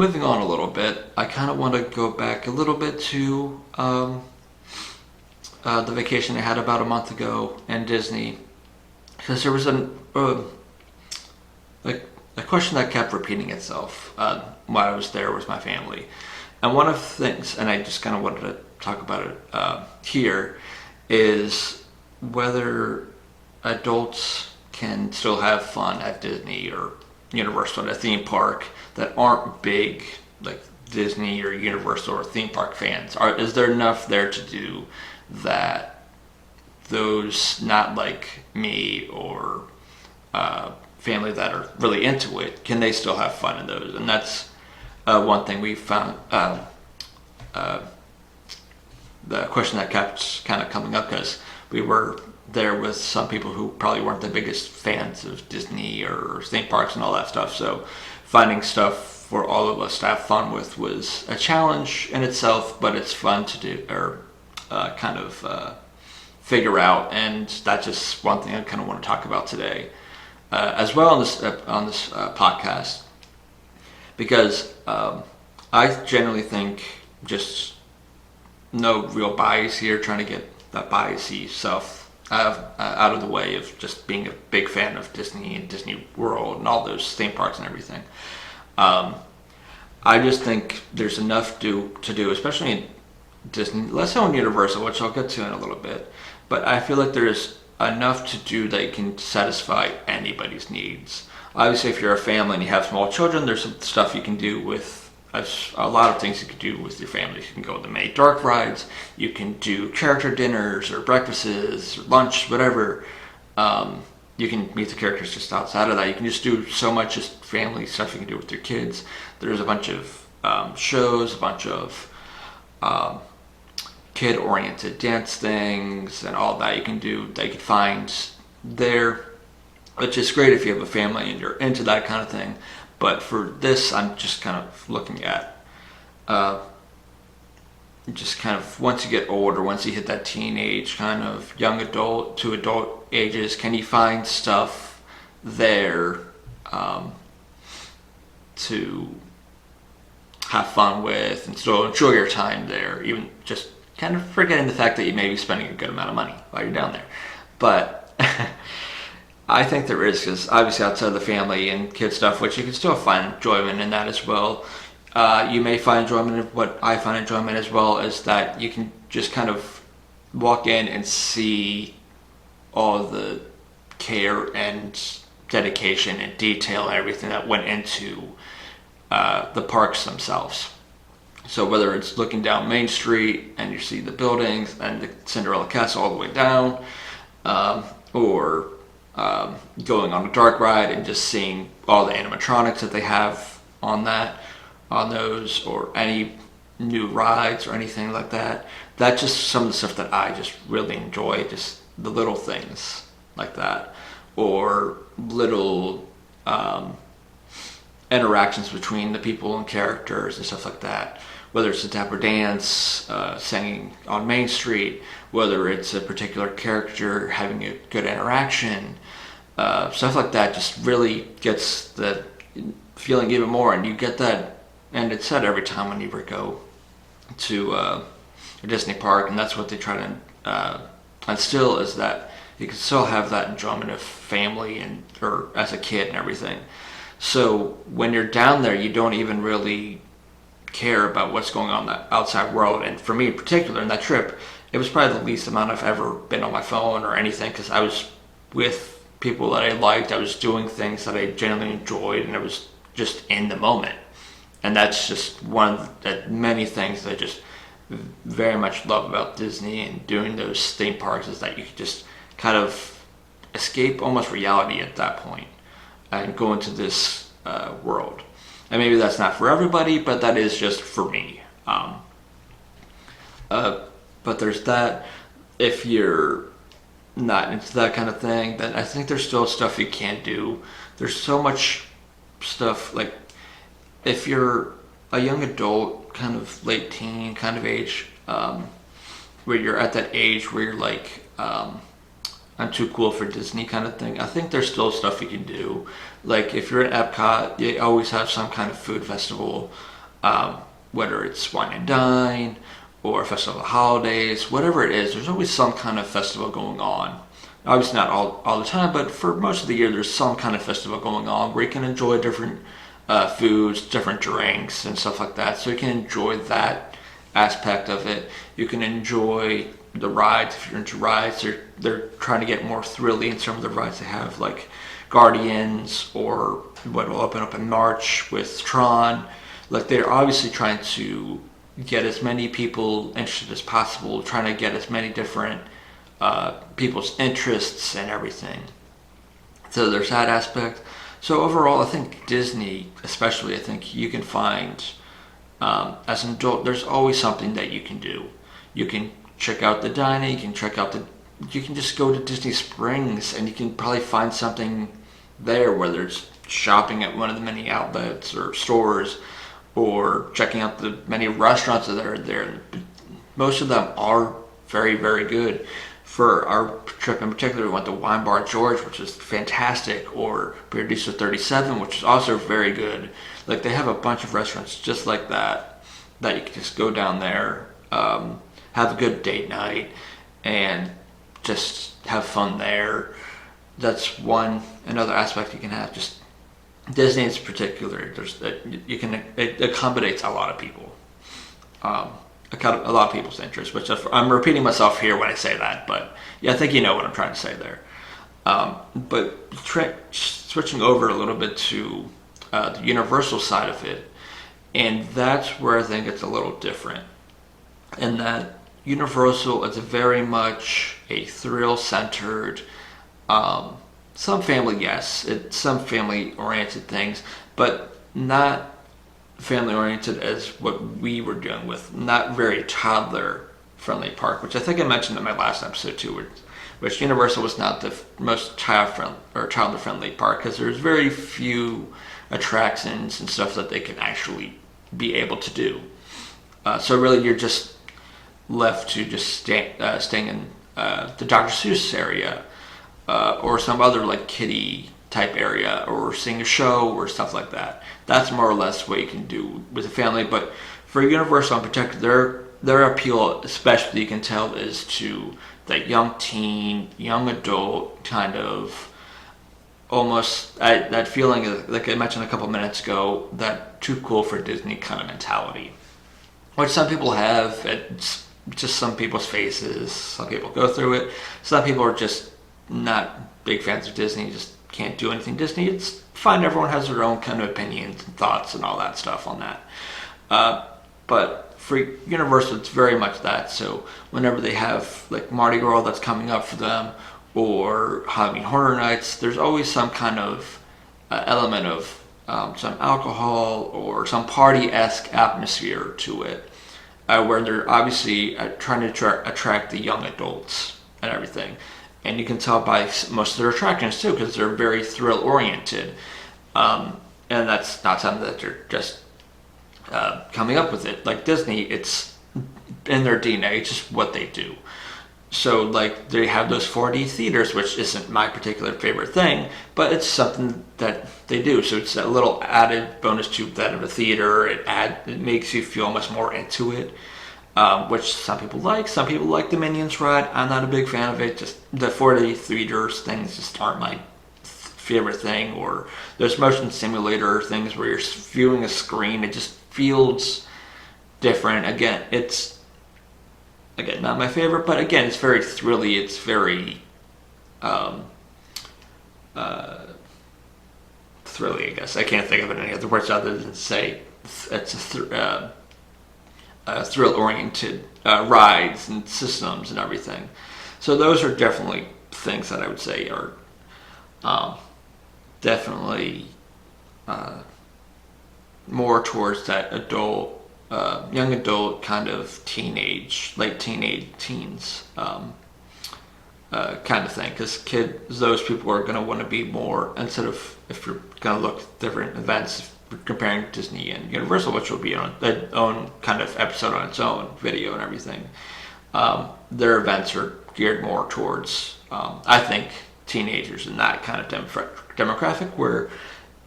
Moving on a little bit, I kind of want to go back a little bit to the vacation I had about a month ago in Disney, because there was like a question that kept repeating itself while I was there with my family, and one of the things, and I just kind of wanted to talk about it here, is whether adults can still have fun at Disney or Universal at a theme park that aren't big like Disney or Universal or theme park fans. Is there enough there to do that those not like me or family that are really into it, can they still have fun in those? And that's one thing we found. The question that kept kind of coming up because we were there with some people who probably weren't the biggest fans of Disney or theme parks and all that stuff. So finding stuff for all of us to have fun with was a challenge in itself, but it's fun to do or figure out. And that's just one thing I kind of want to talk about today, as well on this podcast, because I generally think just no real bias here, trying to get that biasy stuff out of the way of just being a big fan of Disney and Disney World and all those theme parks and everything. I just think there's enough to do, especially in Disney, less so in Universal, which I'll get to in a little bit. But I feel like there's enough to do that can satisfy anybody's needs. Obviously, if you're a family and you have small children, there's some stuff you can do with a lot of things you can do with your family. You can go on the many dark rides. You can do character dinners or breakfasts, or lunch, whatever. You can meet the characters just outside of that. You can just do so much just family stuff you can do with your kids. There's a bunch of shows, a bunch of kid-oriented dance things and all that you can do that you can find there, which is great if you have a family and you're into that kind of thing. But for this, I'm just kind of looking at just kind of once you get older, once you hit that teenage kind of young adult to adult ages, can you find stuff there to have fun with and still enjoy your time there, even just kind of forgetting the fact that you may be spending a good amount of money while you're down there. But I think there is, because obviously outside of the family and kid stuff, which you can still find enjoyment in that as well. You may find enjoyment in what I find enjoyment as well, is that you can just kind of walk in and see all the care and dedication and detail and everything that went into the parks themselves. So whether it's looking down Main Street and you see the buildings and the Cinderella Castle all the way down, or going on a dark ride and just seeing all the animatronics that they have on those, or any new rides or anything like that. That's just some of the stuff that I just really enjoy, just the little things like that, or little interactions between the people and characters and stuff like that. Whether it's a dapper dance, singing on Main Street, whether it's a particular character having a good interaction, stuff like that just really gets the feeling even more. And you get that, and it's said every time when you go to a Disney park, and that's what they try to instill, is that you can still have that enjoyment of family and or as a kid and everything. So when you're down there, you don't even really care about what's going on in the outside world. And for me in particular, in that trip, it was probably the least amount I've ever been on my phone or anything, because I was with people that I liked. I was doing things that I genuinely enjoyed, and I was just in the moment. And that's just one of the many things that I just very much love about Disney and doing those theme parks, is that you can just kind of escape almost reality at that point and go into this world. And maybe that's not for everybody, but that is just for me. But there's that. If you're not into that kind of thing, then I think there's still stuff you can do. There's so much stuff, like if you're a young adult, kind of late teen kind of age, where you're at that age where you're like I'm too cool for Disney kind of thing. I think there's still stuff you can do. Like if you're at Epcot, they always have some kind of food festival, um, whether it's Wine and Dine or Festival of Holidays, whatever it is. There's always some kind of festival going on. Obviously not all the time, but for most of the year, there's some kind of festival going on where you can enjoy different foods, different drinks, and stuff like that. So you can enjoy that aspect of it. You can enjoy the rides if you're into rides. They're trying to get more thrilly in some of the rides they have, like Guardians or what will open up in March with Tron. Like they're obviously trying to get as many people interested as possible, trying to get as many different people's interests and everything. So there's that aspect. So overall, I think Disney, especially, I think you can find as an adult, there's always something that you can do. You can check out the dining. You can just go to Disney Springs and you can probably find something there, whether it's shopping at one of the many outlets or stores, or checking out the many restaurants that are there. Most of them are very, very good. For our trip in particular, we went to Wine Bar George, which is fantastic, or Paradiso 37, which is also very good. Like they have a bunch of restaurants just like that you can just go down there, have a good date night, and just have fun there. That's another aspect you can have. Just Disney in particular, it accommodates a lot of people. A lot of people's interests, which I'm repeating myself here when I say that, but yeah, I think you know what I'm trying to say there. But switching over a little bit to the Universal side of it, and that's where I think it's a little different. In that Universal is very much a thrill-centered, some family, yes, some family-oriented things, but not family oriented as what we were dealing with. Not very toddler friendly park, which I think I mentioned in my last episode too, which Universal was not the most toddler friendly park, because there's very few attractions and stuff that they can actually be able to do. So really you're just left to just staying in the Dr. Seuss area, or some other like kiddie type area, or seeing a show or stuff like that. That's more or less what you can do with a family. But for Universal in particular, their appeal, especially you can tell, is to that young teen, young adult kind of almost that feeling, like I mentioned a couple minutes ago, that too cool for Disney kind of mentality, which some people have. It's just some people's faces. Some people go through it. Some people are just not big fans of Disney, just can't do anything Disney. It's fine. Everyone has their own kind of opinions and thoughts and all that stuff on that. But for Universal, it's very much that. So whenever they have like Mardi Gras that's coming up for them, or Halloween Horror Nights, there's always some kind of element of some alcohol or some party-esque atmosphere to it, where they're obviously trying to attract the young adults and everything. And you can tell by most of their attractions too, because they're very thrill oriented. And that's not something that they're just coming up with it. Like Disney, it's in their DNA, it's just what they do. So like they have those 4D theaters, which isn't my particular favorite thing, but it's something that they do. So it's a little added bonus to that of a theater. It makes you feel much more into it. Which some people like. Some people like the Minions ride. I'm not a big fan of it. Just the 4D theaters things just aren't my favorite thing. Or those motion simulator things where you're viewing a screen. It just feels different. Again, it's not my favorite, but again, it's very thrilly. It's very thrilly, I guess. I can't think of it any other words other than say it's thrill-oriented rides and systems and everything. So those are definitely things that I would say are definitely more towards that adult, young adult kind of late teenage teens kind of thing. Because those people are going to want to be more, instead of, if you're going to look at different events, comparing Disney and Universal, which will be on their own kind of episode on its own, video and everything. Their events are geared more towards I think teenagers in that kind of demographic, where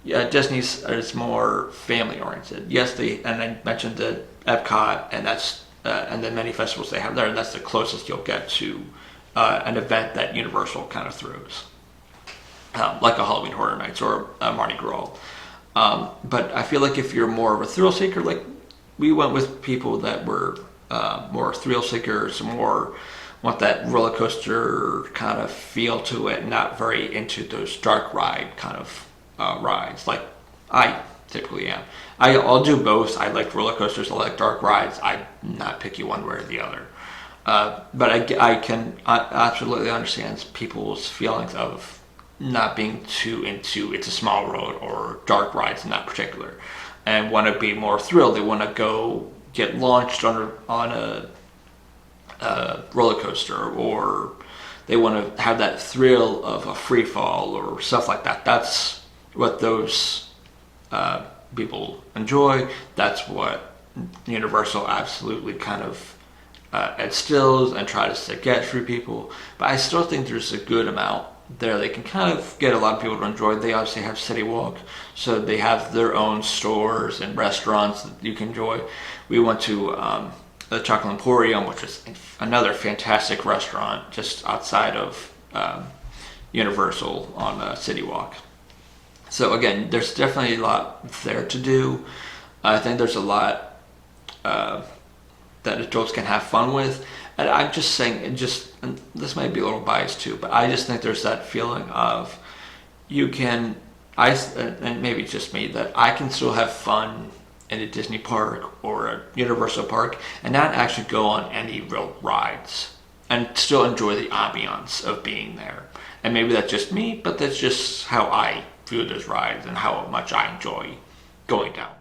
Disney's is more family oriented. Yes, and I mentioned the Epcot, and the many festivals they have there, and that's the closest you'll get to an event that Universal kind of throws, like a Halloween Horror Nights or a Mardi Gras. But I feel like if you're more of a thrill seeker, like we went with people that were more thrill seekers, more want that roller coaster kind of feel to it, not very into those dark ride kind of rides, like I typically am. I'll do both. I like roller coasters, I like dark rides. I'm not picky one way or the other. But I absolutely understand people's feelings of not being too into It's a Small World or dark rides in that particular, and want to be more thrilled. They want to go get launched on a roller coaster, or they want to have that thrill of a free fall or stuff like that. That's what those people enjoy. That's what Universal absolutely kind of instills and tries to get through people. But I still think there's a good amount there they can kind of get a lot of people to enjoy. They obviously have City Walk, so they have their own stores and restaurants that you can enjoy. We went to the Chocolate Emporium, which is another fantastic restaurant just outside of Universal on City Walk. So again, there's definitely a lot there to do. I think there's a lot that adults can have fun with. And I'm just saying, and this might be a little biased too, but I just think there's that feeling of and maybe it's just me, that I can still have fun in a Disney park or a Universal park and not actually go on any real rides and still enjoy the ambiance of being there. And maybe that's just me, but that's just how I view those rides and how much I enjoy going down.